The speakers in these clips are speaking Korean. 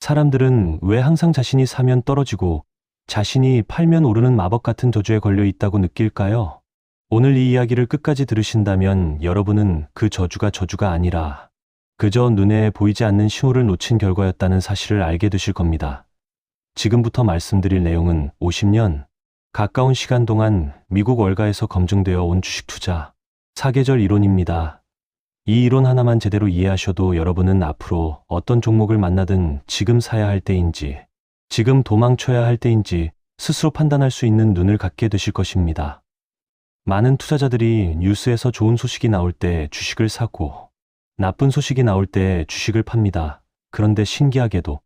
사람들은 왜 항상 자신이 사면 떨어지고 자신이 팔면 오르는 마법 같은 저주에 걸려 있다고 느낄까요? 오늘 이 이야기를 끝까지 들으신다면 여러분은 그 저주가 아니라 그저 눈에 보이지 않는 신호를 놓친 결과였다는 사실을 알게 되실 겁니다. 지금부터 말씀드릴 내용은 50년 가까운 시간 동안 미국 월가에서 검증되어 온 주식 투자 사계절 이론입니다. 이 이론 하나만 제대로 이해하셔도 여러분은 앞으로 어떤 종목을 만나든 지금 사야 할 때인지, 지금 도망쳐야 할 때인지 스스로 판단할 수 있는 눈을 갖게 되실 것입니다. 많은 투자자들이 뉴스에서 좋은 소식이 나올 때 주식을 사고, 나쁜 소식이 나올 때 주식을 팝니다. 그런데 신기하게도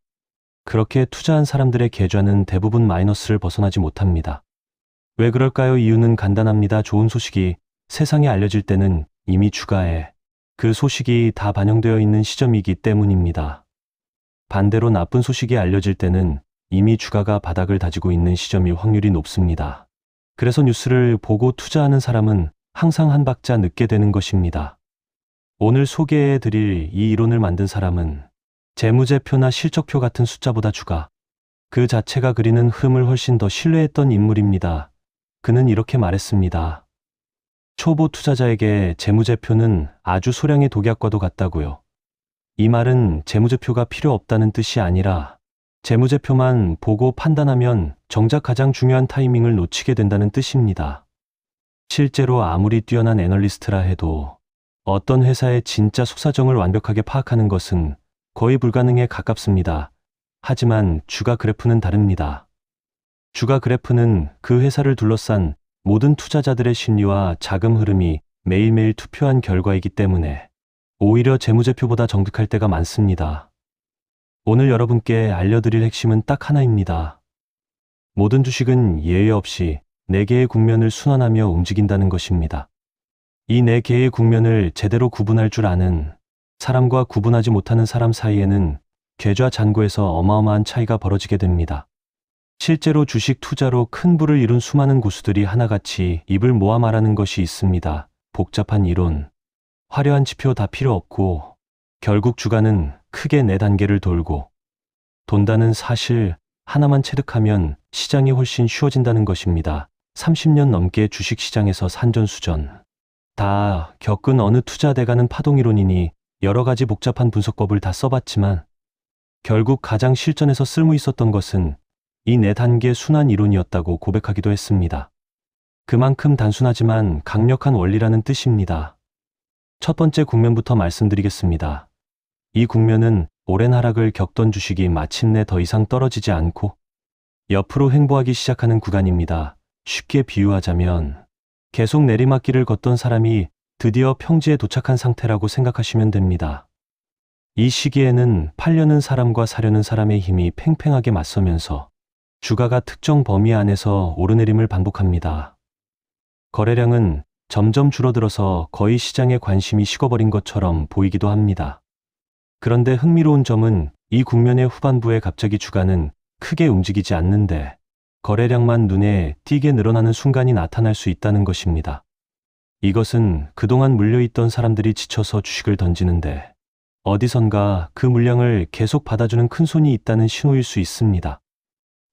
그렇게 투자한 사람들의 계좌는 대부분 마이너스를 벗어나지 못합니다. 왜 그럴까요? 이유는 간단합니다. 좋은 소식이 세상에 알려질 때는 이미 주가에 그 소식이 다 반영되어 있는 시점이기 때문입니다. 반대로 나쁜 소식이 알려질 때는 이미 주가가 바닥을 다지고 있는 시점일 확률이 높습니다. 그래서 뉴스를 보고 투자하는 사람은 항상 한 박자 늦게 되는 것입니다. 오늘 소개해 드릴 이 이론을 만든 사람은 재무제표나 실적표 같은 숫자보다 주가 그 자체가 그리는 흐름을 훨씬 더 신뢰했던 인물입니다. 그는 이렇게 말했습니다. 초보 투자자에게 재무제표는 아주 소량의 독약과도 같다고요. 이 말은 재무제표가 필요 없다는 뜻이 아니라 재무제표만 보고 판단하면 정작 가장 중요한 타이밍을 놓치게 된다는 뜻입니다. 실제로 아무리 뛰어난 애널리스트라 해도 어떤 회사의 진짜 속사정을 완벽하게 파악하는 것은 거의 불가능에 가깝습니다. 하지만 주가 그래프는 다릅니다. 주가 그래프는 그 회사를 둘러싼 모든 투자자들의 심리와 자금 흐름이 매일매일 투표한 결과이기 때문에 오히려 재무제표보다 정직할 때가 많습니다. 오늘 여러분께 알려드릴 핵심은 딱 하나입니다. 모든 주식은 예외 없이 4개의 국면을 순환하며 움직인다는 것입니다. 이 4개의 국면을 제대로 구분할 줄 아는 사람과 구분하지 못하는 사람 사이에는 계좌 잔고에서 어마어마한 차이가 벌어지게 됩니다. 실제로 주식 투자로 큰 부를 이룬 수많은 고수들이 하나같이 입을 모아 말하는 것이 있습니다. 복잡한 이론, 화려한 지표 다 필요 없고 결국 주가는 크게 4단계를 돌고 돈다는 사실 하나만 체득하면 시장이 훨씬 쉬워진다는 것입니다. 30년 넘게 주식시장에서 산전수전 다 겪은 어느 투자돼가는 파동이론이니 여러 가지 복잡한 분석법을 다 써봤지만 결국 가장 실전에서 쓸모 있었던 것은 이 4단계 순환 이론이었다고 고백하기도 했습니다. 그만큼 단순하지만 강력한 원리라는 뜻입니다. 첫 번째 국면부터 말씀드리겠습니다. 이 국면은 오랜 하락을 겪던 주식이 마침내 더 이상 떨어지지 않고 옆으로 횡보하기 시작하는 구간입니다. 쉽게 비유하자면 계속 내리막길을 걷던 사람이 드디어 평지에 도착한 상태라고 생각하시면 됩니다. 이 시기에는 팔려는 사람과 사려는 사람의 힘이 팽팽하게 맞서면서 주가가 특정 범위 안에서 오르내림을 반복합니다. 거래량은 점점 줄어들어서 거의 시장에 관심이 식어버린 것처럼 보이기도 합니다. 그런데 흥미로운 점은 이 국면의 후반부에 갑자기 주가는 크게 움직이지 않는데 거래량만 눈에 띄게 늘어나는 순간이 나타날 수 있다는 것입니다. 이것은 그동안 물려있던 사람들이 지쳐서 주식을 던지는데 어디선가 그 물량을 계속 받아주는 큰 손이 있다는 신호일 수 있습니다.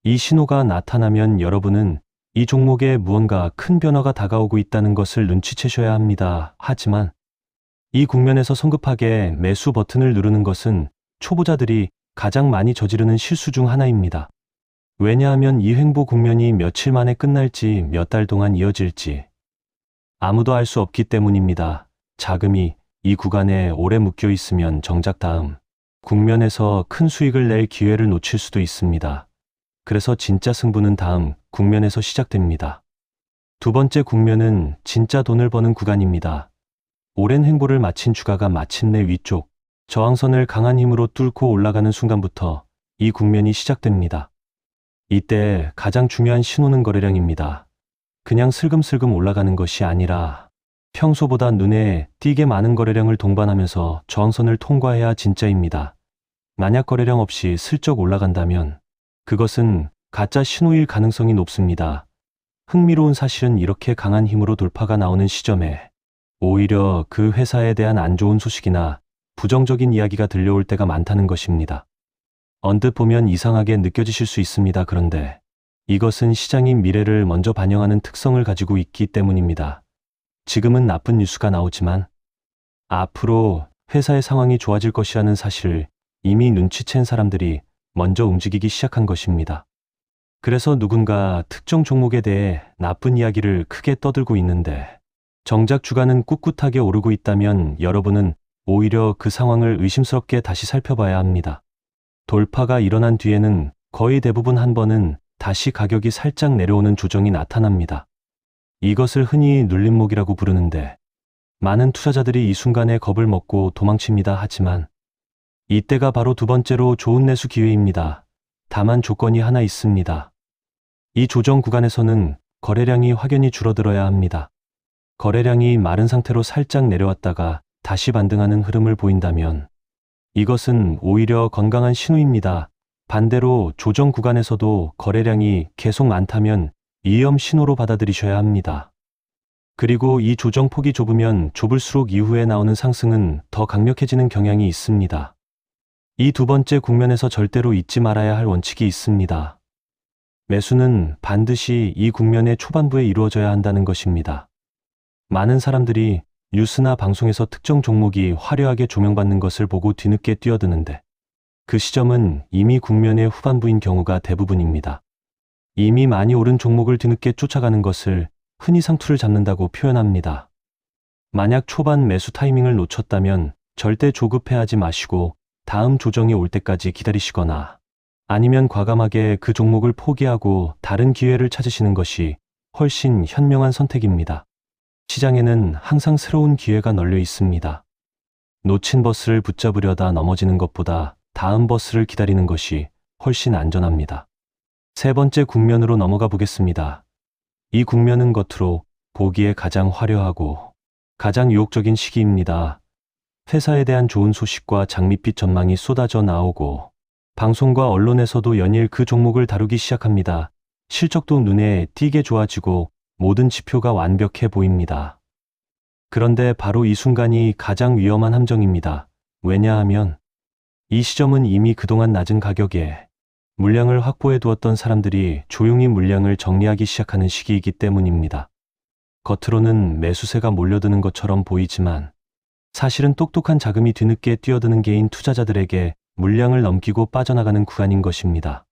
이 신호가 나타나면 여러분은 이 종목에 무언가 큰 변화가 다가오고 있다는 것을 눈치채셔야 합니다. 하지만 이 국면에서 성급하게 매수 버튼을 누르는 것은 초보자들이 가장 많이 저지르는 실수 중 하나입니다. 왜냐하면 이 횡보 국면이 며칠 만에 끝날지 몇 달 동안 이어질지 아무도 알 수 없기 때문입니다. 자금이 이 구간에 오래 묶여 있으면 정작 다음 국면에서 큰 수익을 낼 기회를 놓칠 수도 있습니다. 그래서 진짜 승부는 다음 국면에서 시작됩니다. 두 번째 국면은 진짜 돈을 버는 구간입니다. 오랜 횡보를 마친 주가가 마침내 위쪽 저항선을 강한 힘으로 뚫고 올라가는 순간부터 이 국면이 시작됩니다. 이때 가장 중요한 신호는 거래량입니다. 그냥 슬금슬금 올라가는 것이 아니라 평소보다 눈에 띄게 많은 거래량을 동반하면서 저항선을 통과해야 진짜입니다. 만약 거래량 없이 슬쩍 올라간다면 그것은 가짜 신호일 가능성이 높습니다. 흥미로운 사실은 이렇게 강한 힘으로 돌파가 나오는 시점에 오히려 그 회사에 대한 안 좋은 소식이나 부정적인 이야기가 들려올 때가 많다는 것입니다. 언뜻 보면 이상하게 느껴지실 수 있습니다. 그런데 이것은 시장이 미래를 먼저 반영하는 특성을 가지고 있기 때문입니다. 지금은 나쁜 뉴스가 나오지만 앞으로 회사의 상황이 좋아질 것이라는 사실을 이미 눈치챈 사람들이 먼저 움직이기 시작한 것입니다. 그래서 누군가 특정 종목에 대해 나쁜 이야기를 크게 떠들고 있는데 정작 주가는 꿋꿋하게 오르고 있다면 여러분은 오히려 그 상황을 의심스럽게 다시 살펴봐야 합니다. 돌파가 일어난 뒤에는 거의 대부분 한 번은 다시 가격이 살짝 내려오는 조정이 나타납니다. 이것을 흔히 눌림목이라고 부르는데 많은 투자자들이 이 순간에 겁을 먹고 도망칩니다. 하지만 이때가 바로 두 번째로 좋은 매수 기회입니다. 다만 조건이 하나 있습니다. 이 조정 구간에서는 거래량이 확연히 줄어들어야 합니다. 거래량이 마른 상태로 살짝 내려왔다가 다시 반등하는 흐름을 보인다면 이것은 오히려 건강한 신호입니다. 반대로 조정 구간에서도 거래량이 계속 많다면 위험 신호로 받아들이셔야 합니다. 그리고 이 조정 폭이 좁으면 좁을수록 이후에 나오는 상승은 더 강력해지는 경향이 있습니다. 이 두 번째 국면에서 절대로 잊지 말아야 할 원칙이 있습니다. 매수는 반드시 이 국면의 초반부에 이루어져야 한다는 것입니다. 많은 사람들이 뉴스나 방송에서 특정 종목이 화려하게 조명받는 것을 보고 뒤늦게 뛰어드는데 그 시점은 이미 국면의 후반부인 경우가 대부분입니다. 이미 많이 오른 종목을 뒤늦게 쫓아가는 것을 흔히 상투를 잡는다고 표현합니다. 만약 초반 매수 타이밍을 놓쳤다면 절대 조급해하지 마시고 다음 조정이 올 때까지 기다리시거나 아니면 과감하게 그 종목을 포기하고 다른 기회를 찾으시는 것이 훨씬 현명한 선택입니다. 시장에는 항상 새로운 기회가 널려 있습니다. 놓친 버스를 붙잡으려다 넘어지는 것보다 다음 버스를 기다리는 것이 훨씬 안전합니다. 세 번째 국면으로 넘어가 보겠습니다. 이 국면은 겉으로 보기에 가장 화려하고 가장 유혹적인 시기입니다. 회사에 대한 좋은 소식과 장밋빛 전망이 쏟아져 나오고 방송과 언론에서도 연일 그 종목을 다루기 시작합니다. 실적도 눈에 띄게 좋아지고 모든 지표가 완벽해 보입니다. 그런데 바로 이 순간이 가장 위험한 함정입니다. 왜냐하면 이 시점은 이미 그동안 낮은 가격에 물량을 확보해 두었던 사람들이 조용히 물량을 정리하기 시작하는 시기이기 때문입니다. 겉으로는 매수세가 몰려드는 것처럼 보이지만 사실은 똑똑한 자금이 뒤늦게 뛰어드는 개인 투자자들에게 물량을 넘기고 빠져나가는 구간인 것입니다.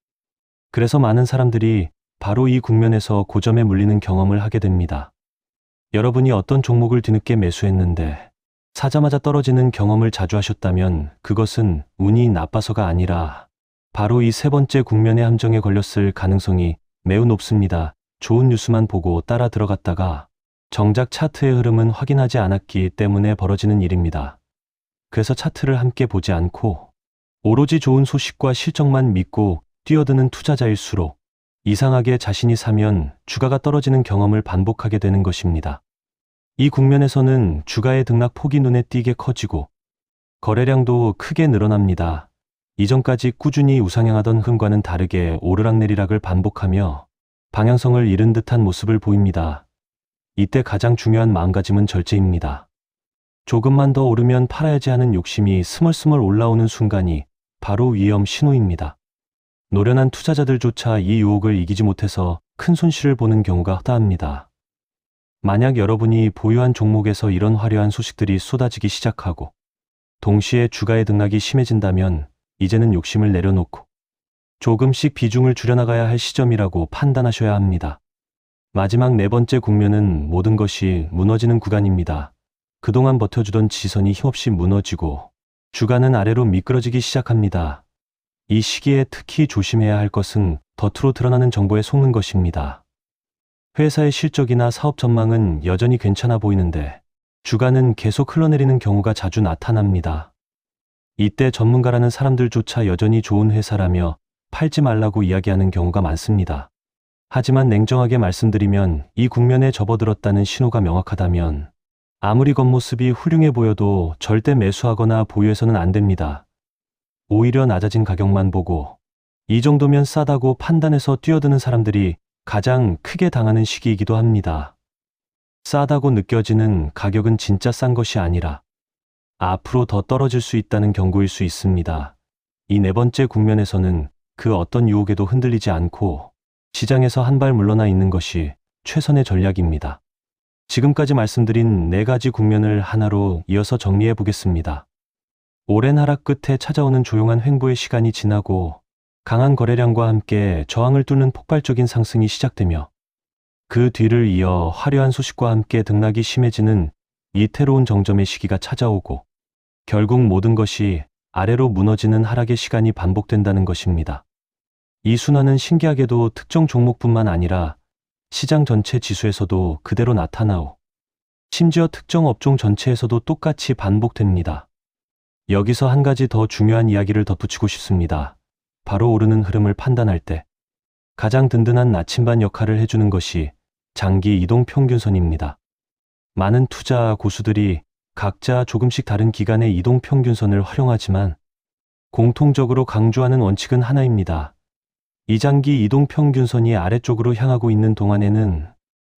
그래서 많은 사람들이 바로 이 국면에서 고점에 물리는 경험을 하게 됩니다. 여러분이 어떤 종목을 뒤늦게 매수했는데 사자마자 떨어지는 경험을 자주 하셨다면 그것은 운이 나빠서가 아니라 바로 이 세 번째 국면의 함정에 걸렸을 가능성이 매우 높습니다. 좋은 뉴스만 보고 따라 들어갔다가 정작 차트의 흐름은 확인하지 않았기 때문에 벌어지는 일입니다. 그래서 차트를 함께 보지 않고 오로지 좋은 소식과 실적만 믿고 뛰어드는 투자자일수록 이상하게 자신이 사면 주가가 떨어지는 경험을 반복하게 되는 것입니다. 이 국면에서는 주가의 등락 폭이 눈에 띄게 커지고 거래량도 크게 늘어납니다. 이전까지 꾸준히 우상향하던 흐름과는 다르게 오르락내리락을 반복하며 방향성을 잃은 듯한 모습을 보입니다. 이때 가장 중요한 마음가짐은 절제입니다. 조금만 더 오르면 팔아야지 하는 욕심이 스멀스멀 올라오는 순간이 바로 위험 신호입니다. 노련한 투자자들조차 이 유혹을 이기지 못해서 큰 손실을 보는 경우가 허다합니다. 만약 여러분이 보유한 종목에서 이런 화려한 소식들이 쏟아지기 시작하고 동시에 주가의 등락이 심해진다면 이제는 욕심을 내려놓고 조금씩 비중을 줄여나가야 할 시점이라고 판단하셔야 합니다. 마지막 네 번째 국면은 모든 것이 무너지는 구간입니다. 그동안 버텨주던 지선이 힘없이 무너지고 주가는 아래로 미끄러지기 시작합니다. 이 시기에 특히 조심해야 할 것은 겉으로 드러나는 정보에 속는 것입니다. 회사의 실적이나 사업 전망은 여전히 괜찮아 보이는데 주가는 계속 흘러내리는 경우가 자주 나타납니다. 이때 전문가라는 사람들조차 여전히 좋은 회사라며 팔지 말라고 이야기하는 경우가 많습니다. 하지만 냉정하게 말씀드리면 이 국면에 접어들었다는 신호가 명확하다면 아무리 겉모습이 훌륭해 보여도 절대 매수하거나 보유해서는 안 됩니다. 오히려 낮아진 가격만 보고 이 정도면 싸다고 판단해서 뛰어드는 사람들이 가장 크게 당하는 시기이기도 합니다. 싸다고 느껴지는 가격은 진짜 싼 것이 아니라 앞으로 더 떨어질 수 있다는 경고일 수 있습니다. 이 네 번째 국면에서는 그 어떤 유혹에도 흔들리지 않고 시장에서 한 발 물러나 있는 것이 최선의 전략입니다. 지금까지 말씀드린 네 가지 국면을 하나로 이어서 정리해 보겠습니다. 오랜 하락 끝에 찾아오는 조용한 횡보의 시간이 지나고 강한 거래량과 함께 저항을 뚫는 폭발적인 상승이 시작되며 그 뒤를 이어 화려한 소식과 함께 등락이 심해지는 이태로운 정점의 시기가 찾아오고 결국 모든 것이 아래로 무너지는 하락의 시간이 반복된다는 것입니다. 이 순환은 신기하게도 특정 종목뿐만 아니라 시장 전체 지수에서도 그대로 나타나오 심지어 특정 업종 전체에서도 똑같이 반복됩니다. 여기서 한 가지 더 중요한 이야기를 덧붙이고 싶습니다. 바로 오르는 흐름을 판단할 때 가장 든든한 나침반 역할을 해주는 것이 장기 이동 평균선입니다. 많은 투자 고수들이 각자 조금씩 다른 기간의 이동 평균선을 활용하지만 공통적으로 강조하는 원칙은 하나입니다. 이장기 이동 평균선이 아래쪽으로 향하고 있는 동안에는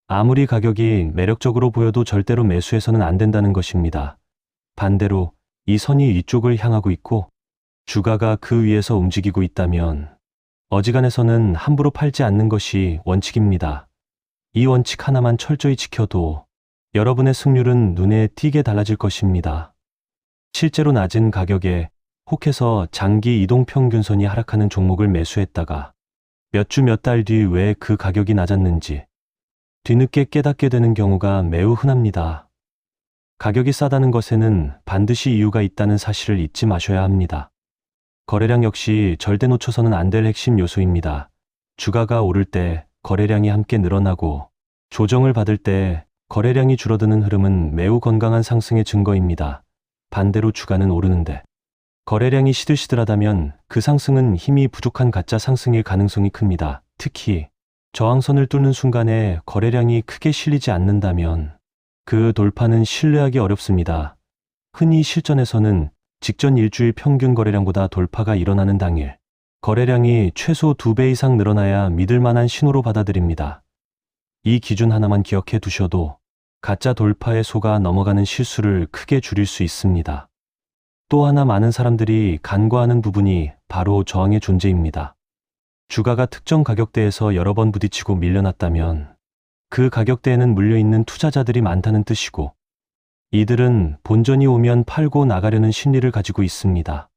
아무리 가격이 매력적으로 보여도 절대로 매수해서는 안 된다는 것입니다. 반대로 이 선이 위쪽을 향하고 있고 주가가 그 위에서 움직이고 있다면 어지간해서는 함부로 팔지 않는 것이 원칙입니다. 이 원칙 하나만 철저히 지켜도 여러분의 승률은 눈에 띄게 달라질 것입니다. 실제로 낮은 가격에 혹해서 장기 이동 평균선이 하락하는 종목을 매수했다가 몇 주 몇 달 뒤 왜 그 가격이 낮았는지 뒤늦게 깨닫게 되는 경우가 매우 흔합니다. 가격이 싸다는 것에는 반드시 이유가 있다는 사실을 잊지 마셔야 합니다. 거래량 역시 절대 놓쳐서는 안 될 핵심 요소입니다. 주가가 오를 때 거래량이 함께 늘어나고 조정을 받을 때 거래량이 줄어드는 흐름은 매우 건강한 상승의 증거입니다. 반대로 주가는 오르는데 거래량이 시들시들하다면 그 상승은 힘이 부족한 가짜 상승일 가능성이 큽니다. 특히 저항선을 뚫는 순간에 거래량이 크게 실리지 않는다면 그 돌파는 신뢰하기 어렵습니다. 흔히 실전에서는 직전 일주일 평균 거래량보다 돌파가 일어나는 당일 거래량이 최소 2배 이상 늘어나야 믿을 만한 신호로 받아들입니다. 이 기준 하나만 기억해 두셔도 가짜 돌파에 속아 넘어가는 실수를 크게 줄일 수 있습니다. 또 하나 많은 사람들이 간과하는 부분이 바로 저항의 존재입니다. 주가가 특정 가격대에서 여러 번 부딪히고 밀려났다면 그 가격대에는 물려있는 투자자들이 많다는 뜻이고 이들은 본전이 오면 팔고 나가려는 심리를 가지고 있습니다.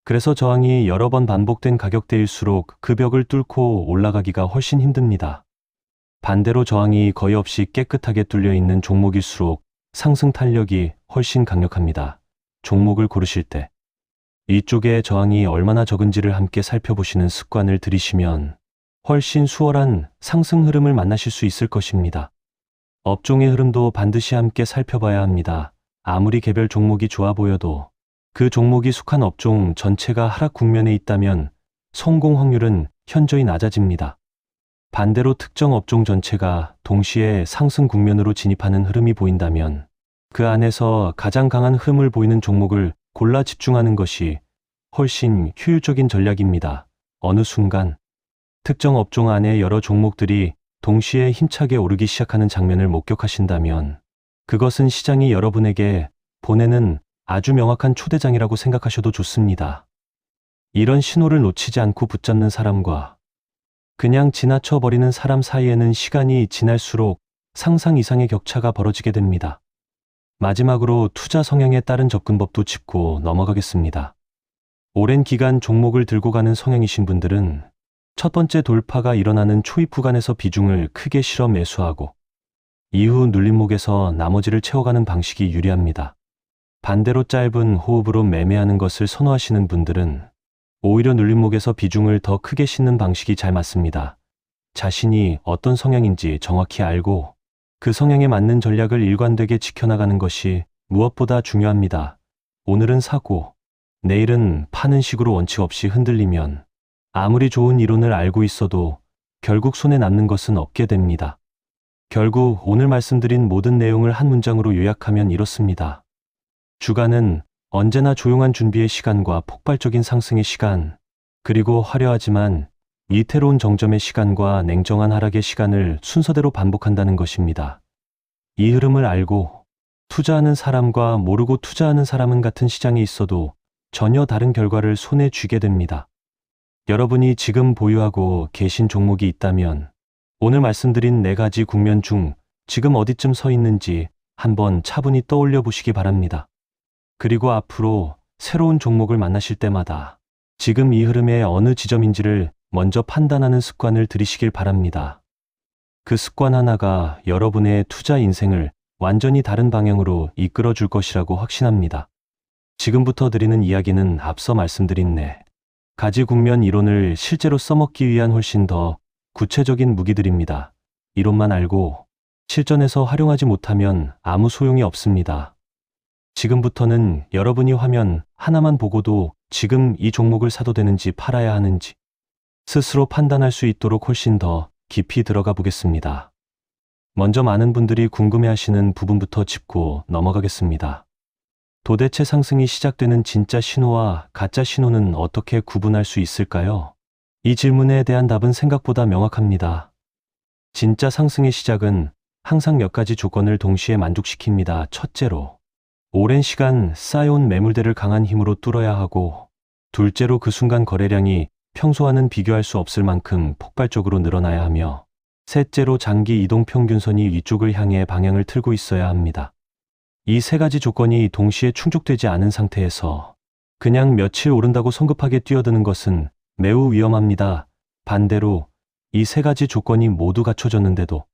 그래서 저항이 여러 번 반복된 가격대일수록 그 벽을 뚫고 올라가기가 훨씬 힘듭니다. 반대로 저항이 거의 없이 깨끗하게 뚫려 있는 종목일수록 상승 탄력이 훨씬 강력합니다. 종목을 고르실 때 이쪽에 저항이 얼마나 적은지를 함께 살펴보시는 습관을 들이시면 훨씬 수월한 상승 흐름을 만나실 수 있을 것입니다. 업종의 흐름도 반드시 함께 살펴봐야 합니다. 아무리 개별 종목이 좋아 보여도 그 종목이 속한 업종 전체가 하락 국면에 있다면 성공 확률은 현저히 낮아집니다. 반대로 특정 업종 전체가 동시에 상승 국면으로 진입하는 흐름이 보인다면 그 안에서 가장 강한 흐름을 보이는 종목을 골라 집중하는 것이 훨씬 효율적인 전략입니다. 어느 순간 특정 업종 안에 여러 종목들이 동시에 힘차게 오르기 시작하는 장면을 목격하신다면 그것은 시장이 여러분에게 보내는 아주 명확한 초대장이라고 생각하셔도 좋습니다. 이런 신호를 놓치지 않고 붙잡는 사람과 그냥 지나쳐버리는 사람 사이에는 시간이 지날수록 상상 이상의 격차가 벌어지게 됩니다. 마지막으로 투자 성향에 따른 접근법도 짚고 넘어가겠습니다. 오랜 기간 종목을 들고 가는 성향이신 분들은 첫 번째 돌파가 일어나는 초입 구간에서 비중을 크게 실어 매수하고 이후 눌림목에서 나머지를 채워가는 방식이 유리합니다. 반대로 짧은 호흡으로 매매하는 것을 선호하시는 분들은 오히려 눌림목에서 비중을 더 크게 싣는 방식이 잘 맞습니다. 자신이 어떤 성향인지 정확히 알고 그 성향에 맞는 전략을 일관되게 지켜나가는 것이 무엇보다 중요합니다. 오늘은 사고, 내일은 파는 식으로 원칙 없이 흔들리면 아무리 좋은 이론을 알고 있어도 결국 손에 남는 것은 없게 됩니다. 결국 오늘 말씀드린 모든 내용을 한 문장으로 요약하면 이렇습니다. 주가는 언제나 조용한 준비의 시간과 폭발적인 상승의 시간, 그리고 화려하지만 이태로운 정점의 시간과 냉정한 하락의 시간을 순서대로 반복한다는 것입니다. 이 흐름을 알고 투자하는 사람과 모르고 투자하는 사람은 같은 시장에 있어도 전혀 다른 결과를 손에 쥐게 됩니다. 여러분이 지금 보유하고 계신 종목이 있다면 오늘 말씀드린 4가지 국면 중 지금 어디쯤 서 있는지 한번 차분히 떠올려 보시기 바랍니다. 그리고 앞으로 새로운 종목을 만나실 때마다 지금 이 흐름의 어느 지점인지를 먼저 판단하는 습관을 들이시길 바랍니다. 그 습관 하나가 여러분의 투자 인생을 완전히 다른 방향으로 이끌어 줄 것이라고 확신합니다. 지금부터 드리는 이야기는 앞서 말씀드린 4가지 국면 이론을 실제로 써먹기 위한 훨씬 더 구체적인 무기들입니다. 이론만 알고 실전에서 활용하지 못하면 아무 소용이 없습니다. 지금부터는 여러분이 화면 하나만 보고도 지금 이 종목을 사도 되는지 팔아야 하는지 스스로 판단할 수 있도록 훨씬 더 깊이 들어가 보겠습니다. 먼저 많은 분들이 궁금해하시는 부분부터 짚고 넘어가겠습니다. 도대체 상승이 시작되는 진짜 신호와 가짜 신호는 어떻게 구분할 수 있을까요? 이 질문에 대한 답은 생각보다 명확합니다. 진짜 상승의 시작은 항상 몇 가지 조건을 동시에 만족시킵니다. 첫째로, 오랜 시간 쌓여온 매물대를 강한 힘으로 뚫어야 하고, 둘째로 그 순간 거래량이 평소와는 비교할 수 없을 만큼 폭발적으로 늘어나야 하며, 셋째로 장기 이동 평균선이 위쪽을 향해 방향을 틀고 있어야 합니다. 이 3가지 조건이 동시에 충족되지 않은 상태에서 그냥 며칠 오른다고 성급하게 뛰어드는 것은 매우 위험합니다. 반대로 이 3가지 조건이 모두 갖춰졌는데도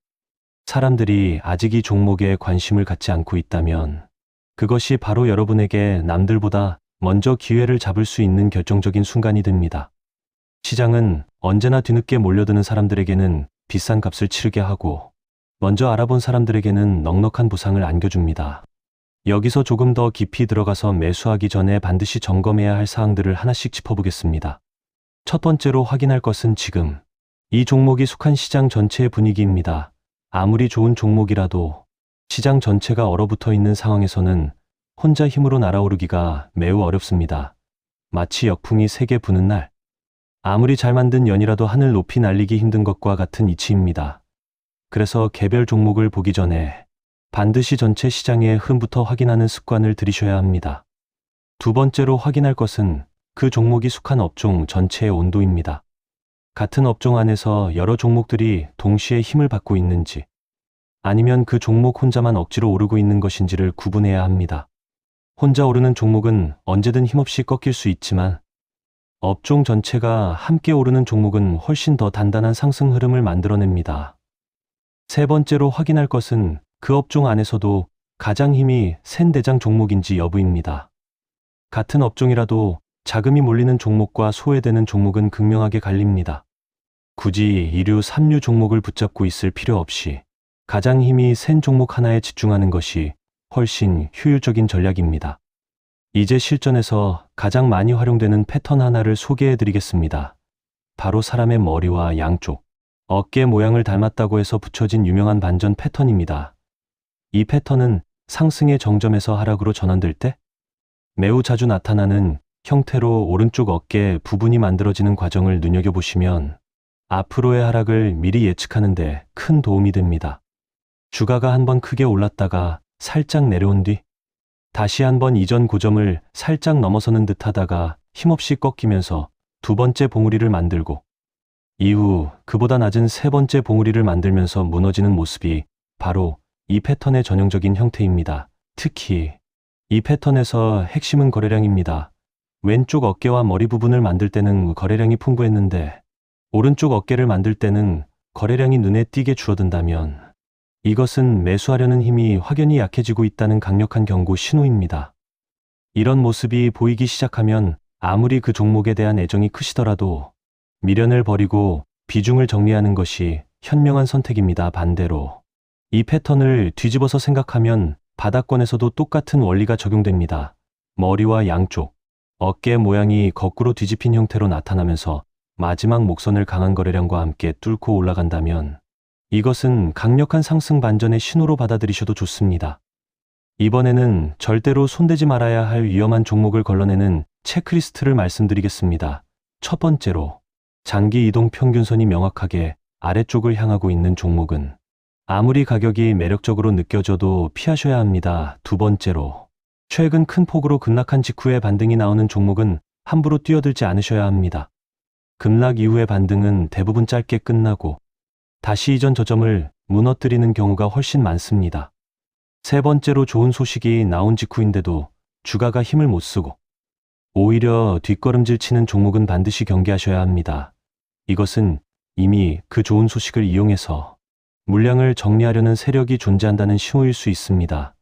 사람들이 아직 이 종목에 관심을 갖지 않고 있다면 그것이 바로 여러분에게 남들보다 먼저 기회를 잡을 수 있는 결정적인 순간이 됩니다. 시장은 언제나 뒤늦게 몰려드는 사람들에게는 비싼 값을 치르게 하고 먼저 알아본 사람들에게는 넉넉한 보상을 안겨줍니다. 여기서 조금 더 깊이 들어가서 매수하기 전에 반드시 점검해야 할 사항들을 하나씩 짚어보겠습니다. 첫 번째로 확인할 것은 지금 이 종목이 속한 시장 전체의 분위기입니다. 아무리 좋은 종목이라도 시장 전체가 얼어붙어 있는 상황에서는 혼자 힘으로 날아오르기가 매우 어렵습니다. 마치 역풍이 세게 부는 날, 아무리 잘 만든 연이라도 하늘 높이 날리기 힘든 것과 같은 이치입니다. 그래서 개별 종목을 보기 전에 반드시 전체 시장의 흐름부터 확인하는 습관을 들이셔야 합니다. 두 번째로 확인할 것은 그 종목이 속한 업종 전체의 온도입니다. 같은 업종 안에서 여러 종목들이 동시에 힘을 받고 있는지 아니면 그 종목 혼자만 억지로 오르고 있는 것인지를 구분해야 합니다. 혼자 오르는 종목은 언제든 힘없이 꺾일 수 있지만 업종 전체가 함께 오르는 종목은 훨씬 더 단단한 상승 흐름을 만들어냅니다. 세 번째로 확인할 것은 그 업종 안에서도 가장 힘이 센 대장 종목인지 여부입니다. 같은 업종이라도 자금이 몰리는 종목과 소외되는 종목은 극명하게 갈립니다. 굳이 2류, 3류 종목을 붙잡고 있을 필요 없이 가장 힘이 센 종목 하나에 집중하는 것이 훨씬 효율적인 전략입니다. 이제 실전에서 가장 많이 활용되는 패턴 하나를 소개해 드리겠습니다. 바로 사람의 머리와 양쪽, 어깨 모양을 닮았다고 해서 붙여진 유명한 반전 패턴입니다. 이 패턴은 상승의 정점에서 하락으로 전환될 때 매우 자주 나타나는 형태로 오른쪽 어깨 부분이 만들어지는 과정을 눈여겨보시면 앞으로의 하락을 미리 예측하는 데 큰 도움이 됩니다. 주가가 한번 크게 올랐다가 살짝 내려온 뒤 다시 한번 이전 고점을 살짝 넘어서는 듯 하다가 힘없이 꺾이면서 두 번째 봉우리를 만들고 이후 그보다 낮은 세 번째 봉우리를 만들면서 무너지는 모습이 바로 이 패턴의 전형적인 형태입니다. 특히 이 패턴에서 핵심은 거래량입니다. 왼쪽 어깨와 머리 부분을 만들 때는 거래량이 풍부했는데 오른쪽 어깨를 만들 때는 거래량이 눈에 띄게 줄어든다면 이것은 매수하려는 힘이 확연히 약해지고 있다는 강력한 경고 신호입니다. 이런 모습이 보이기 시작하면 아무리 그 종목에 대한 애정이 크시더라도 미련을 버리고 비중을 정리하는 것이 현명한 선택입니다. 반대로 이 패턴을 뒤집어서 생각하면 바닥권에서도 똑같은 원리가 적용됩니다. 머리와 양쪽, 어깨 모양이 거꾸로 뒤집힌 형태로 나타나면서 마지막 목선을 강한 거래량과 함께 뚫고 올라간다면 이것은 강력한 상승 반전의 신호로 받아들이셔도 좋습니다. 이번에는 절대로 손대지 말아야 할 위험한 종목을 걸러내는 체크리스트를 말씀드리겠습니다. 첫 번째로, 장기 이동 평균선이 명확하게 아래쪽을 향하고 있는 종목은 아무리 가격이 매력적으로 느껴져도 피하셔야 합니다. 두 번째로, 최근 큰 폭으로 급락한 직후에 반등이 나오는 종목은 함부로 뛰어들지 않으셔야 합니다. 급락 이후의 반등은 대부분 짧게 끝나고 다시 이전 저점을 무너뜨리는 경우가 훨씬 많습니다. 세 번째로 좋은 소식이 나온 직후인데도 주가가 힘을 못 쓰고 오히려 뒷걸음질 치는 종목은 반드시 경계하셔야 합니다. 이것은 이미 그 좋은 소식을 이용해서 물량을 정리하려는 세력이 존재한다는 신호일 수 있습니다.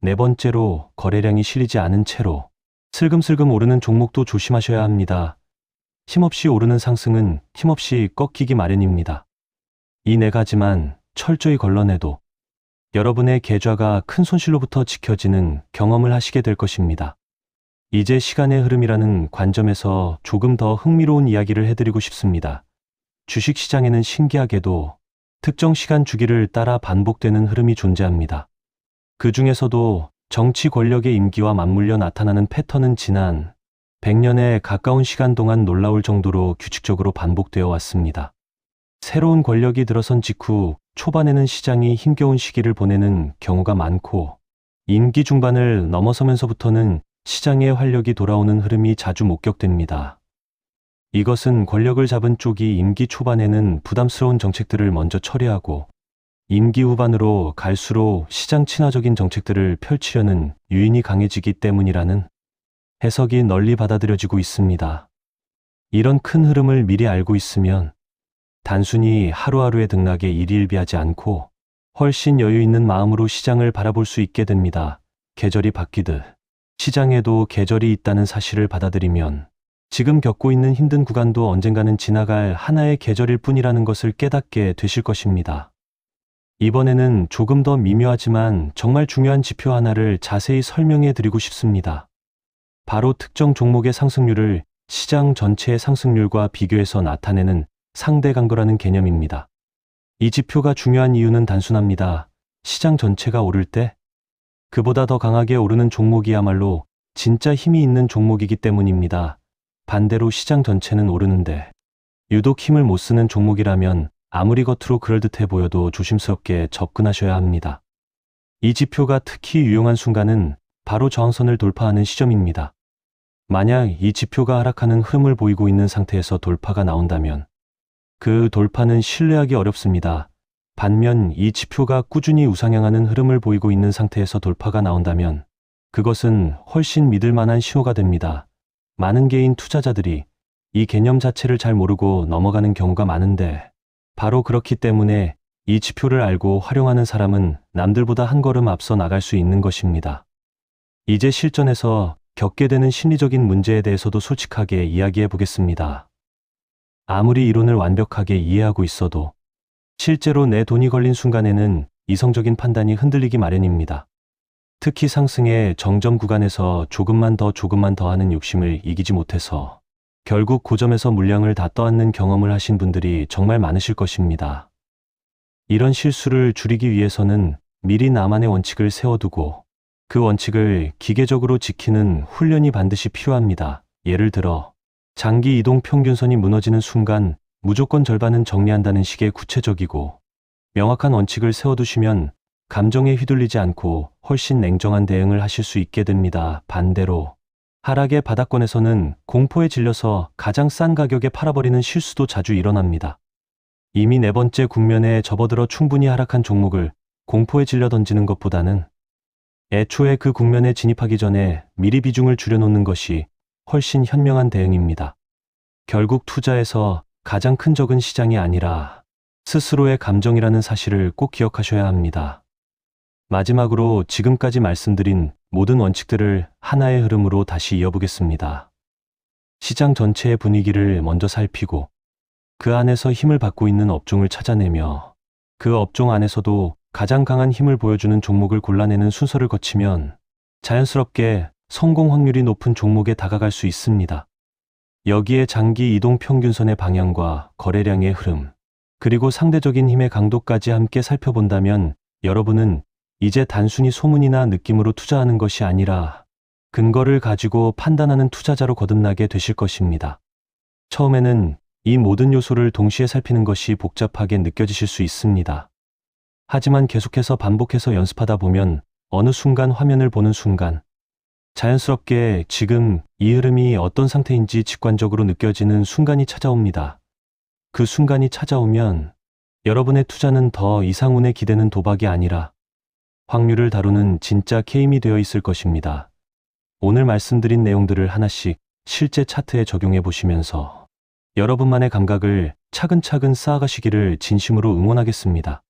네 번째로 거래량이 실리지 않은 채로 슬금슬금 오르는 종목도 조심하셔야 합니다. 힘없이 오르는 상승은 힘없이 꺾이기 마련입니다. 이 네 가지만 철저히 걸러내도 여러분의 계좌가 큰 손실로부터 지켜지는 경험을 하시게 될 것입니다. 이제 시간의 흐름이라는 관점에서 조금 더 흥미로운 이야기를 해드리고 싶습니다. 주식시장에는 신기하게도 특정 시간 주기를 따라 반복되는 흐름이 존재합니다. 그 중에서도 정치 권력의 임기와 맞물려 나타나는 패턴은 지난 100년에 가까운 시간 동안 놀라울 정도로 규칙적으로 반복되어 왔습니다. 새로운 권력이 들어선 직후 초반에는 시장이 힘겨운 시기를 보내는 경우가 많고 임기 중반을 넘어서면서부터는 시장의 활력이 돌아오는 흐름이 자주 목격됩니다. 이것은 권력을 잡은 쪽이 임기 초반에는 부담스러운 정책들을 먼저 처리하고 임기 후반으로 갈수록 시장 친화적인 정책들을 펼치려는 유인이 강해지기 때문이라는 해석이 널리 받아들여지고 있습니다. 이런 큰 흐름을 미리 알고 있으면 단순히 하루하루의 등락에 일희일비하지 않고 훨씬 여유 있는 마음으로 시장을 바라볼 수 있게 됩니다. 계절이 바뀌듯 시장에도 계절이 있다는 사실을 받아들이면 지금 겪고 있는 힘든 구간도 언젠가는 지나갈 하나의 계절일 뿐이라는 것을 깨닫게 되실 것입니다. 이번에는 조금 더 미묘하지만 정말 중요한 지표 하나를 자세히 설명해 드리고 싶습니다. 바로 특정 종목의 상승률을 시장 전체의 상승률과 비교해서 나타내는 상대 강도라는 개념입니다. 이 지표가 중요한 이유는 단순합니다. 시장 전체가 오를 때 그보다 더 강하게 오르는 종목이야말로 진짜 힘이 있는 종목이기 때문입니다. 반대로 시장 전체는 오르는데 유독 힘을 못 쓰는 종목이라면 아무리 겉으로 그럴듯해 보여도 조심스럽게 접근하셔야 합니다. 이 지표가 특히 유용한 순간은 바로 저항선을 돌파하는 시점입니다. 만약 이 지표가 하락하는 흐름을 보이고 있는 상태에서 돌파가 나온다면 그 돌파는 신뢰하기 어렵습니다. 반면 이 지표가 꾸준히 우상향하는 흐름을 보이고 있는 상태에서 돌파가 나온다면 그것은 훨씬 믿을 만한 신호가 됩니다. 많은 개인 투자자들이 이 개념 자체를 잘 모르고 넘어가는 경우가 많은데 바로 그렇기 때문에 이 지표를 알고 활용하는 사람은 남들보다 한 걸음 앞서 나갈 수 있는 것입니다. 이제 실전에서 겪게 되는 심리적인 문제에 대해서도 솔직하게 이야기해 보겠습니다. 아무리 이론을 완벽하게 이해하고 있어도 실제로 내 돈이 걸린 순간에는 이성적인 판단이 흔들리기 마련입니다. 특히 상승의 정점 구간에서 조금만 더 하는 욕심을 이기지 못해서 결국 고점에서 물량을 다 떠안는 경험을 하신 분들이 정말 많으실 것입니다. 이런 실수를 줄이기 위해서는 미리 나만의 원칙을 세워두고 그 원칙을 기계적으로 지키는 훈련이 반드시 필요합니다. 예를 들어 장기 이동 평균선이 무너지는 순간 무조건 절반은 정리한다는 식의 구체적이고 명확한 원칙을 세워두시면 감정에 휘둘리지 않고 훨씬 냉정한 대응을 하실 수 있게 됩니다. 반대로 하락의 바닥권에서는 공포에 질려서 가장 싼 가격에 팔아버리는 실수도 자주 일어납니다. 이미 네 번째 국면에 접어들어 충분히 하락한 종목을 공포에 질려 던지는 것보다는 애초에 그 국면에 진입하기 전에 미리 비중을 줄여놓는 것이 훨씬 현명한 대응입니다. 결국 투자에서 가장 큰 적은 시장이 아니라 스스로의 감정이라는 사실을 꼭 기억하셔야 합니다. 마지막으로 지금까지 말씀드린 모든 원칙들을 하나의 흐름으로 다시 이어보겠습니다. 시장 전체의 분위기를 먼저 살피고 그 안에서 힘을 받고 있는 업종을 찾아내며 그 업종 안에서도 가장 강한 힘을 보여주는 종목을 골라내는 순서를 거치면 자연스럽게 성공 확률이 높은 종목에 다가갈 수 있습니다. 여기에 장기 이동 평균선의 방향과 거래량의 흐름, 그리고 상대적인 힘의 강도까지 함께 살펴본다면 여러분은 이제 단순히 소문이나 느낌으로 투자하는 것이 아니라 근거를 가지고 판단하는 투자자로 거듭나게 되실 것입니다. 처음에는 이 모든 요소를 동시에 살피는 것이 복잡하게 느껴지실 수 있습니다. 하지만 계속해서 반복해서 연습하다 보면 어느 순간 화면을 보는 순간 자연스럽게 지금 이 흐름이 어떤 상태인지 직관적으로 느껴지는 순간이 찾아옵니다. 그 순간이 찾아오면 여러분의 투자는 더 이상 운에 기대는 도박이 아니라 확률을 다루는 진짜 게임이 되어 있을 것입니다. 오늘 말씀드린 내용들을 하나씩 실제 차트에 적용해 보시면서 여러분만의 감각을 차근차근 쌓아가시기를 진심으로 응원하겠습니다.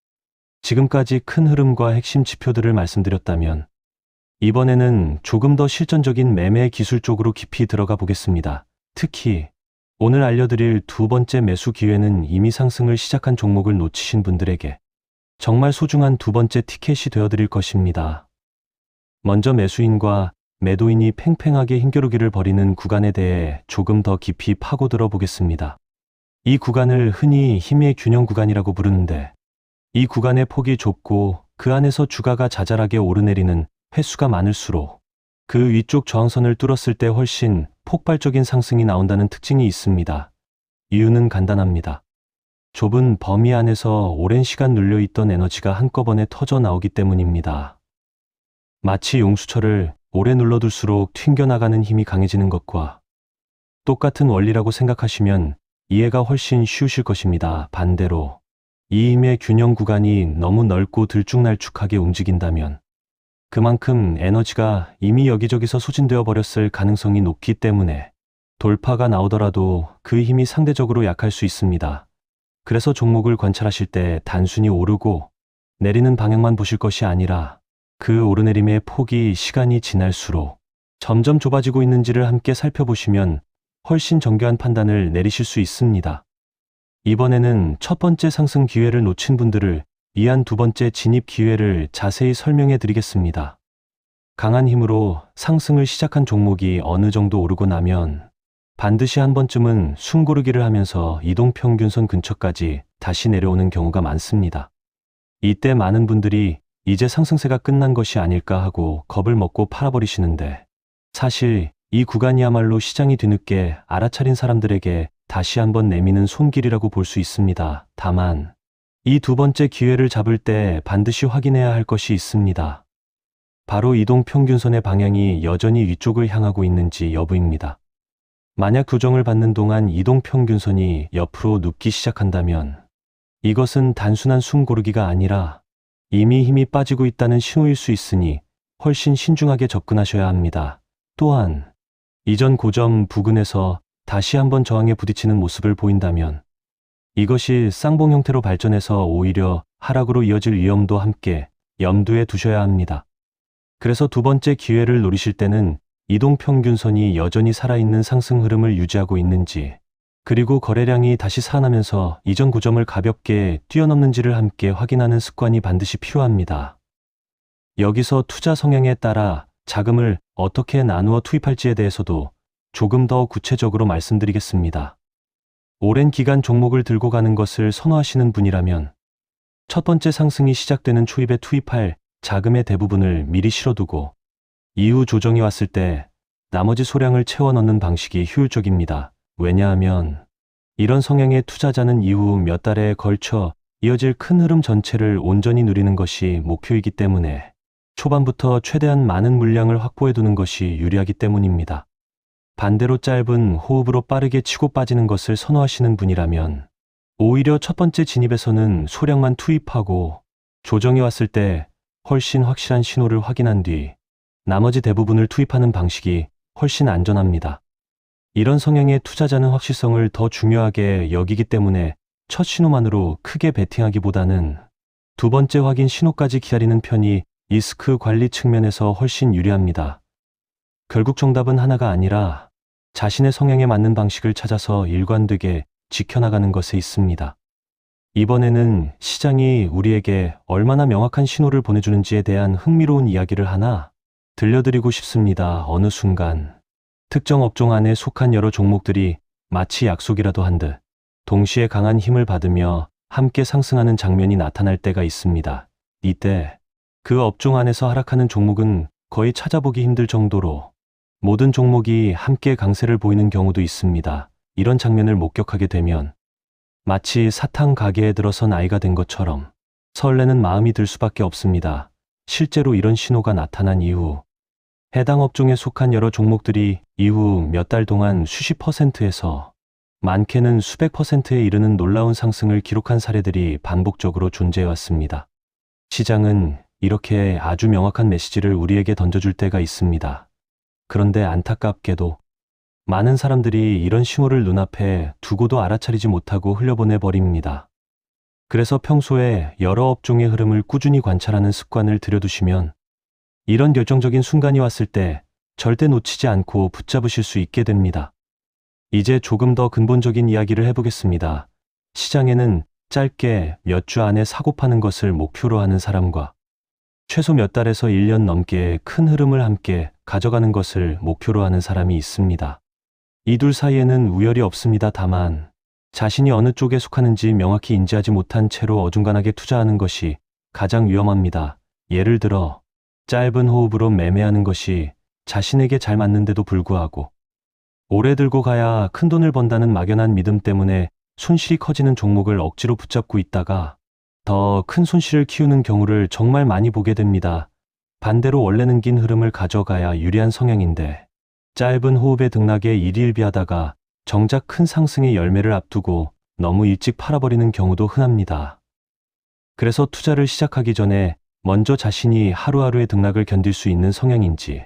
지금까지 큰 흐름과 핵심 지표들을 말씀드렸다면 이번에는 조금 더 실전적인 매매 기술 쪽으로 깊이 들어가 보겠습니다. 특히 오늘 알려드릴 두 번째 매수 기회는 이미 상승을 시작한 종목을 놓치신 분들에게 정말 소중한 두 번째 티켓이 되어드릴 것입니다. 먼저 매수인과 매도인이 팽팽하게 힘겨루기를 벌이는 구간에 대해 조금 더 깊이 파고들어 보겠습니다. 이 구간을 흔히 힘의 균형 구간이라고 부르는데 이 구간의 폭이 좁고 그 안에서 주가가 자잘하게 오르내리는 횟수가 많을수록 그 위쪽 저항선을 뚫었을 때 훨씬 폭발적인 상승이 나온다는 특징이 있습니다. 이유는 간단합니다. 좁은 범위 안에서 오랜 시간 눌려있던 에너지가 한꺼번에 터져 나오기 때문입니다. 마치 용수철을 오래 눌러둘수록 튕겨나가는 힘이 강해지는 것과 똑같은 원리라고 생각하시면 이해가 훨씬 쉬우실 것입니다. 반대로 이 힘의 균형 구간이 너무 넓고 들쭉날쭉하게 움직인다면 그만큼 에너지가 이미 여기저기서 소진되어 버렸을 가능성이 높기 때문에 돌파가 나오더라도 그 힘이 상대적으로 약할 수 있습니다. 그래서 종목을 관찰하실 때 단순히 오르고 내리는 방향만 보실 것이 아니라 그 오르내림의 폭이 시간이 지날수록 점점 좁아지고 있는지를 함께 살펴보시면 훨씬 정교한 판단을 내리실 수 있습니다. 이번에는 첫 번째 상승 기회를 놓친 분들을 위한 두 번째 진입 기회를 자세히 설명해 드리겠습니다. 강한 힘으로 상승을 시작한 종목이 어느 정도 오르고 나면 반드시 한 번쯤은 숨고르기를 하면서 이동평균선 근처까지 다시 내려오는 경우가 많습니다. 이때 많은 분들이 이제 상승세가 끝난 것이 아닐까 하고 겁을 먹고 팔아버리시는데 사실 이 구간이야말로 시장이 뒤늦게 알아차린 사람들에게 다시 한번 내미는 손길이라고 볼 수 있습니다. 다만 이 두 번째 기회를 잡을 때 반드시 확인해야 할 것이 있습니다. 바로 이동평균선의 방향이 여전히 위쪽을 향하고 있는지 여부입니다. 만약 교정을 받는 동안 이동평균선이 옆으로 눕기 시작한다면 이것은 단순한 숨 고르기가 아니라 이미 힘이 빠지고 있다는 신호일 수 있으니 훨씬 신중하게 접근하셔야 합니다. 또한 이전 고점 부근에서 다시 한번 저항에 부딪히는 모습을 보인다면 이것이 쌍봉 형태로 발전해서 오히려 하락으로 이어질 위험도 함께 염두에 두셔야 합니다. 그래서 두 번째 기회를 노리실 때는 이동평균선이 여전히 살아있는 상승 흐름을 유지하고 있는지 그리고 거래량이 다시 살아나면서 이전 고점을 가볍게 뛰어넘는지를 함께 확인하는 습관이 반드시 필요합니다. 여기서 투자 성향에 따라 자금을 어떻게 나누어 투입할지에 대해서도 조금 더 구체적으로 말씀드리겠습니다. 오랜 기간 종목을 들고 가는 것을 선호하시는 분이라면 첫 번째 상승이 시작되는 초입에 투입할 자금의 대부분을 미리 실어두고 이후 조정이 왔을 때 나머지 소량을 채워 넣는 방식이 효율적입니다. 왜냐하면 이런 성향의 투자자는 이후 몇 달에 걸쳐 이어질 큰 흐름 전체를 온전히 누리는 것이 목표이기 때문에 초반부터 최대한 많은 물량을 확보해 두는 것이 유리하기 때문입니다. 반대로 짧은 호흡으로 빠르게 치고 빠지는 것을 선호하시는 분이라면 오히려 첫 번째 진입에서는 소량만 투입하고 조정이 왔을 때 훨씬 확실한 신호를 확인한 뒤 나머지 대부분을 투입하는 방식이 훨씬 안전합니다. 이런 성향의 투자자는 확실성을 더 중요하게 여기기 때문에 첫 신호만으로 크게 베팅하기보다는 두 번째 확인 신호까지 기다리는 편이 리스크 관리 측면에서 훨씬 유리합니다. 결국 정답은 하나가 아니라 자신의 성향에 맞는 방식을 찾아서 일관되게 지켜나가는 것에 있습니다. 이번에는 시장이 우리에게 얼마나 명확한 신호를 보내주는지에 대한 흥미로운 이야기를 하나 들려드리고 싶습니다. 어느 순간 특정 업종 안에 속한 여러 종목들이 마치 약속이라도 한 듯 동시에 강한 힘을 받으며 함께 상승하는 장면이 나타날 때가 있습니다. 이때 그 업종 안에서 하락하는 종목은 거의 찾아보기 힘들 정도로 모든 종목이 함께 강세를 보이는 경우도 있습니다. 이런 장면을 목격하게 되면 마치 사탕 가게에 들어선 아이가 된 것처럼 설레는 마음이 들 수밖에 없습니다. 실제로 이런 신호가 나타난 이후 해당 업종에 속한 여러 종목들이 이후 몇 달 동안 수십 퍼센트에서 많게는 수백 퍼센트에 이르는 놀라운 상승을 기록한 사례들이 반복적으로 존재해왔습니다. 시장은 이렇게 아주 명확한 메시지를 우리에게 던져줄 때가 있습니다. 그런데 안타깝게도 많은 사람들이 이런 신호를 눈앞에 두고도 알아차리지 못하고 흘려보내 버립니다. 그래서 평소에 여러 업종의 흐름을 꾸준히 관찰하는 습관을 들여두시면 이런 결정적인 순간이 왔을 때 절대 놓치지 않고 붙잡으실 수 있게 됩니다. 이제 조금 더 근본적인 이야기를 해보겠습니다. 시장에는 짧게 몇 주 안에 사고 파는 것을 목표로 하는 사람과 최소 몇 달에서 1년 넘게 큰 흐름을 함께 가져가는 것을 목표로 하는 사람이 있습니다. 이 둘 사이에는 우열이 없습니다. 다만 자신이 어느 쪽에 속하는지 명확히 인지하지 못한 채로 어중간하게 투자하는 것이 가장 위험합니다. 예를 들어 짧은 호흡으로 매매하는 것이 자신에게 잘 맞는데도 불구하고 오래 들고 가야 큰 돈을 번다는 막연한 믿음 때문에 손실이 커지는 종목을 억지로 붙잡고 있다가 더 큰 손실을 키우는 경우를 정말 많이 보게 됩니다. 반대로 원래는 긴 흐름을 가져가야 유리한 성향인데 짧은 호흡의 등락에 일희일비하다가 정작 큰 상승의 열매를 앞두고 너무 일찍 팔아버리는 경우도 흔합니다. 그래서 투자를 시작하기 전에 먼저 자신이 하루하루의 등락을 견딜 수 있는 성향인지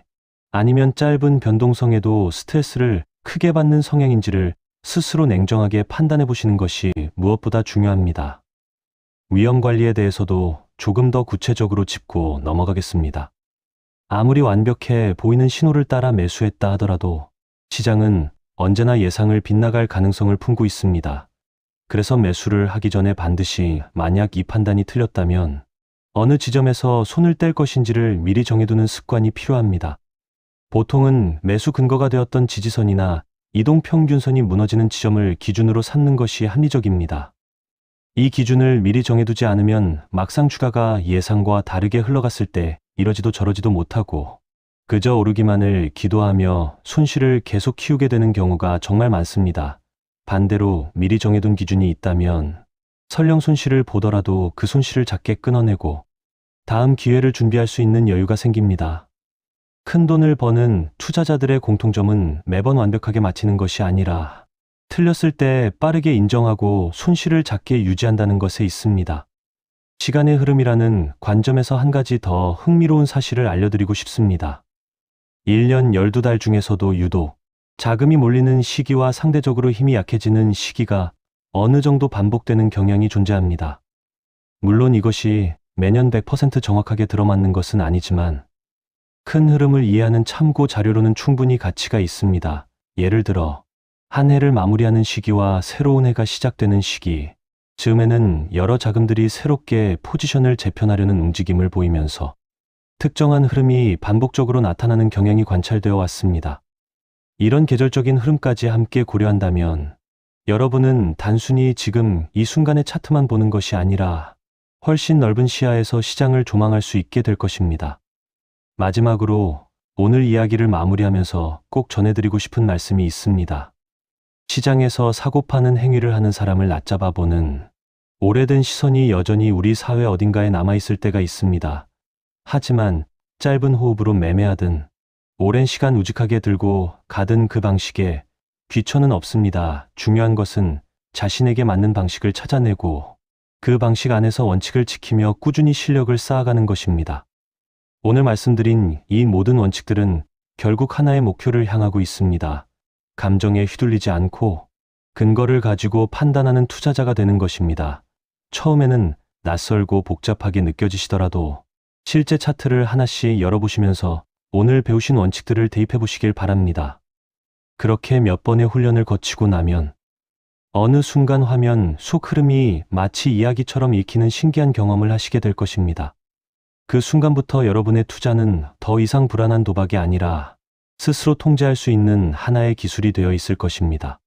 아니면 짧은 변동성에도 스트레스를 크게 받는 성향인지를 스스로 냉정하게 판단해 보시는 것이 무엇보다 중요합니다. 위험 관리에 대해서도 조금 더 구체적으로 짚고 넘어가겠습니다. 아무리 완벽해 보이는 신호를 따라 매수했다 하더라도 시장은 언제나 예상을 빗나갈 가능성을 품고 있습니다. 그래서 매수를 하기 전에 반드시 만약 이 판단이 틀렸다면 어느 지점에서 손을 뗄 것인지를 미리 정해두는 습관이 필요합니다. 보통은 매수 근거가 되었던 지지선이나 이동평균선이 무너지는 지점을 기준으로 삼는 것이 합리적입니다. 이 기준을 미리 정해두지 않으면 막상 주가가 예상과 다르게 흘러갔을 때 이러지도 저러지도 못하고 그저 오르기만을 기도하며 손실을 계속 키우게 되는 경우가 정말 많습니다. 반대로 미리 정해둔 기준이 있다면 설령 손실을 보더라도 그 손실을 작게 끊어내고 다음 기회를 준비할 수 있는 여유가 생깁니다. 큰 돈을 버는 투자자들의 공통점은 매번 완벽하게 맞히는 것이 아니라 틀렸을 때 빠르게 인정하고 손실을 작게 유지한다는 것에 있습니다. 시간의 흐름이라는 관점에서 한 가지 더 흥미로운 사실을 알려드리고 싶습니다. 1년 12달 중에서도 유독 자금이 몰리는 시기와 상대적으로 힘이 약해지는 시기가 어느 정도 반복되는 경향이 존재합니다. 물론 이것이 매년 100% 정확하게 들어맞는 것은 아니지만 큰 흐름을 이해하는 참고 자료로는 충분히 가치가 있습니다. 예를 들어 한 해를 마무리하는 시기와 새로운 해가 시작되는 시기, 즈음에는 여러 자금들이 새롭게 포지션을 재편하려는 움직임을 보이면서 특정한 흐름이 반복적으로 나타나는 경향이 관찰되어 왔습니다. 이런 계절적인 흐름까지 함께 고려한다면 여러분은 단순히 지금 이 순간의 차트만 보는 것이 아니라 훨씬 넓은 시야에서 시장을 조망할 수 있게 될 것입니다. 마지막으로 오늘 이야기를 마무리하면서 꼭 전해드리고 싶은 말씀이 있습니다. 시장에서 사고 파는 행위를 하는 사람을 낮잡아 보는 오래된 시선이 여전히 우리 사회 어딘가에 남아있을 때가 있습니다. 하지만 짧은 호흡으로 매매하든 오랜 시간 우직하게 들고 가든 그 방식에 귀천은 없습니다. 중요한 것은 자신에게 맞는 방식을 찾아내고 그 방식 안에서 원칙을 지키며 꾸준히 실력을 쌓아가는 것입니다. 오늘 말씀드린 이 모든 원칙들은 결국 하나의 목표를 향하고 있습니다. 감정에 휘둘리지 않고 근거를 가지고 판단하는 투자자가 되는 것입니다. 처음에는 낯설고 복잡하게 느껴지시더라도 실제 차트를 하나씩 열어보시면서 오늘 배우신 원칙들을 대입해 보시길 바랍니다. 그렇게 몇 번의 훈련을 거치고 나면 어느 순간 화면 속 흐름이 마치 이야기처럼 읽히는 신기한 경험을 하시게 될 것입니다. 그 순간부터 여러분의 투자는 더 이상 불안한 도박이 아니라 스스로 통제할 수 있는 하나의 기술이 되어 있을 것입니다.